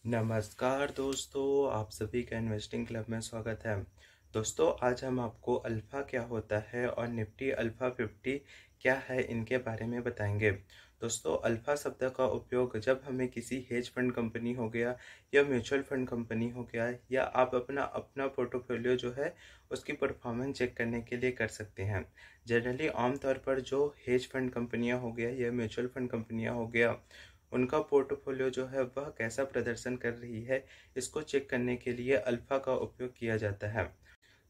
नमस्कार दोस्तों, आप सभी का इन्वेस्टिंग क्लब में स्वागत है। दोस्तों, आज हम आपको अल्फ़ा क्या होता है और निफ्टी अल्फ़ा 50 क्या है, इनके बारे में बताएंगे। दोस्तों, अल्फ़ा शब्द का उपयोग जब हमें किसी हेज फंड कंपनी हो गया या म्यूचुअल फंड कंपनी हो गया या आप अपना अपना पोर्टफोलियो जो है उसकी परफॉर्मेंस चेक करने के लिए कर सकते हैं। जनरली आमतौर पर जो हेज फंड कंपनियां हो गया या म्यूचुअल फंड कंपनियां हो गया, उनका पोर्टफोलियो जो है वह कैसा प्रदर्शन कर रही है, इसको चेक करने के लिए अल्फ़ा का उपयोग किया जाता है।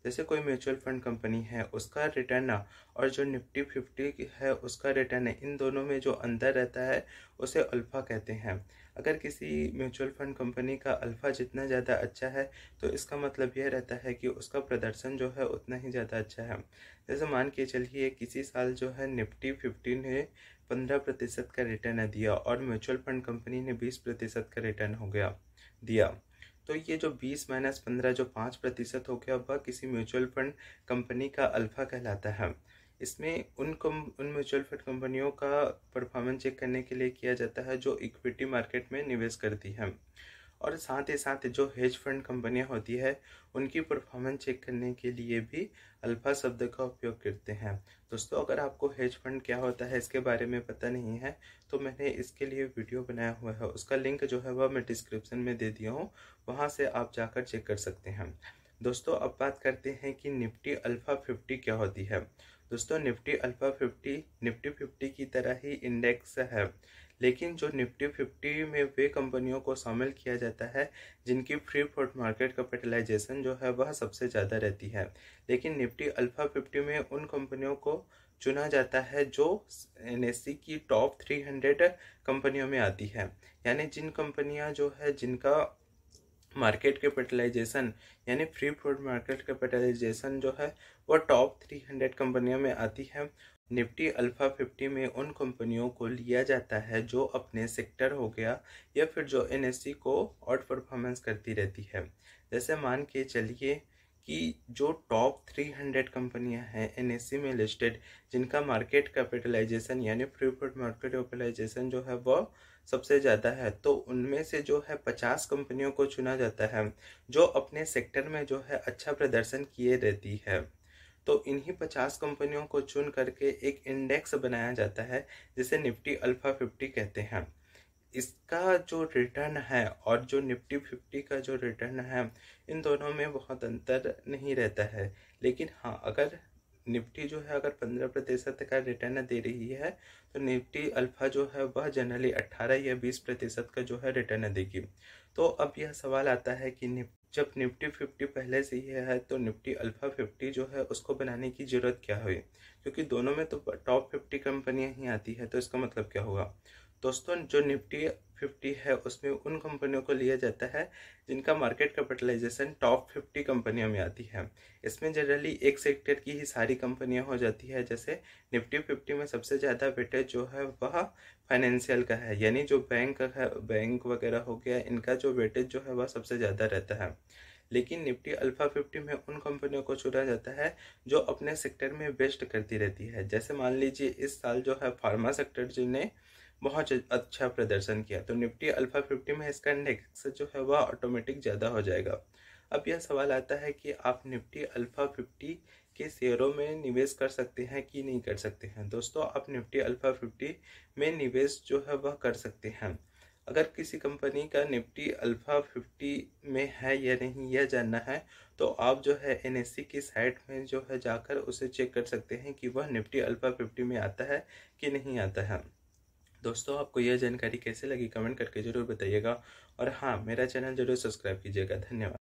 जैसे कोई म्यूचुअल फंड कंपनी है, उसका रिटर्न और जो निफ्टी 50 है उसका रिटर्न, इन दोनों में जो अंतर रहता है उसे अल्फ़ा कहते हैं। अगर किसी म्यूचुअल फंड कंपनी का अल्फ़ा जितना ज़्यादा अच्छा है तो इसका मतलब यह रहता है कि उसका प्रदर्शन जो है उतना ही ज़्यादा अच्छा है। जैसे मान के चलिए किसी साल जो है निफ्टी 50 ने 15% का रिटर्न दिया और म्यूचुअल फंड कंपनी ने 20% का रिटर्न हो गया दिया। तो ये जो 20 माइनस 15 जो 5% हो गया, वह किसी म्यूचुअल फंड कंपनी का अल्फ़ा कहलाता है। इसमें उन म्यूचुअल फंड कंपनियों का परफॉर्मेंस चेक करने के लिए किया जाता है जो इक्विटी मार्केट में निवेश करती हैं, और साथ ही साथ जो हेज फंड कंपनियां होती है उनकी परफॉर्मेंस चेक करने के लिए भी अल्फ़ा शब्द का उपयोग करते हैं। दोस्तों, अगर आपको हेज फंड क्या होता है इसके बारे में पता नहीं है तो मैंने इसके लिए वीडियो बनाया हुआ है, उसका लिंक जो है वह मैं डिस्क्रिप्शन में दे दिया हूँ, वहाँ से आप जाकर चेक कर सकते हैं। दोस्तों, अब बात करते हैं कि निफ्टी अल्फ़ा 50 क्या होती है। दोस्तों, निफ्टी अल्फ़ा 50 निफ्टी 50 की तरह ही इंडेक्स है, लेकिन जो निफ्टी 50 में वे कंपनियों को शामिल किया जाता है जिनकी फ्री फ्लोट मार्केट कैपिटलाइजेशन जो है वह सबसे ज़्यादा रहती है। लेकिन निफ्टी अल्फ़ा 50 में उन कंपनियों को चुना जाता है जो एनएससी की टॉप 300 कंपनियों में आती है, यानी जिन कंपनियां जो है जिनका मार्केट कैपिटलाइजेशन यानी फ्री फ्लोट मार्केट कैपिटलाइजेशन जो है वह टॉप 300 कंपनियों में आती है। निफ्टी अल्फ़ा 50 में उन कंपनियों को लिया जाता है जो अपने सेक्टर हो गया या फिर जो एनएससी को आउट परफॉर्मेंस करती रहती है। जैसे मान के चलिए कि जो टॉप 300 कंपनियां हैं एनएससी में लिस्टेड, जिनका मार्केट कैपिटलाइजेशन यानी फ्री फ्लोट मार्केट कैपिटलाइजेशन जो है वह सबसे ज़्यादा है, तो उनमें से जो है 50 कंपनियों को चुना जाता है जो अपने सेक्टर में जो है अच्छा प्रदर्शन किए रहती है। तो इन्हीं 50 कंपनियों को चुन करके एक इंडेक्स बनाया जाता है जिसे निफ्टी अल्फ़ा 50 कहते हैं। इसका जो रिटर्न है और जो निफ्टी 50 का जो रिटर्न है, इन दोनों में बहुत अंतर नहीं रहता है। लेकिन हाँ, अगर निफ्टी जो है अगर 15% का रिटर्न दे रही है तो निफ्टी अल्फ़ा जो है वह जनरली 18 या 20% का जो है रिटर्न देगी। तो अब यह सवाल आता है कि जब निफ्टी 50 पहले से ही है तो निफ्टी अल्फ़ा 50 जो है उसको बनाने की ज़रूरत क्या हुई, क्योंकि दोनों में तो टॉप 50 कंपनियां ही आती है, तो इसका मतलब क्या होगा। दोस्तों, जो निफ्टी 50 है उसमें उन कंपनियों को लिया जाता है जिनका मार्केट कैपिटलाइजेशन टॉप 50 कंपनियों में आती है। इसमें जनरली एक सेक्टर की ही सारी कंपनियां हो जाती है। जैसे निफ्टी 50 में सबसे ज़्यादा वेटेज जो है वह फाइनेंशियल का है, यानी जो बैंक है, बैंक वगैरह हो गया, इनका जो वेटेज जो है वह सबसे ज़्यादा रहता है। लेकिन निफ्टी अल्फ़ा 50 में उन कंपनियों को चुना जाता है जो अपने सेक्टर में बेस्ट करती रहती है। जैसे मान लीजिए इस साल जो है फार्मा सेक्टर जिन्हें बहुत अच्छा प्रदर्शन किया, तो निफ्टी अल्फ़ा 50 में इसका इंडेक्स जो है वह ऑटोमेटिक ज़्यादा हो जाएगा। अब यह सवाल आता है कि आप निफ्टी अल्फ़ा 50 के शेयरों में निवेश कर सकते हैं कि नहीं कर सकते हैं। दोस्तों, आप निफ्टी अल्फ़ा 50 में निवेश जो है वह कर सकते हैं। अगर किसी कंपनी का निफ्टी अल्फ़ा 50 में है या नहीं यह जानना है तो आप जो है एनएससी की साइट में जो है जाकर उसे चेक कर सकते हैं कि वह निफ्टी अल्फ़ा 50 में आता है कि नहीं आता है। दोस्तों, आपको यह जानकारी कैसे लगी कमेंट करके ज़रूर बताइएगा, और हाँ, मेरा चैनल ज़रूर सब्सक्राइब कीजिएगा। धन्यवाद।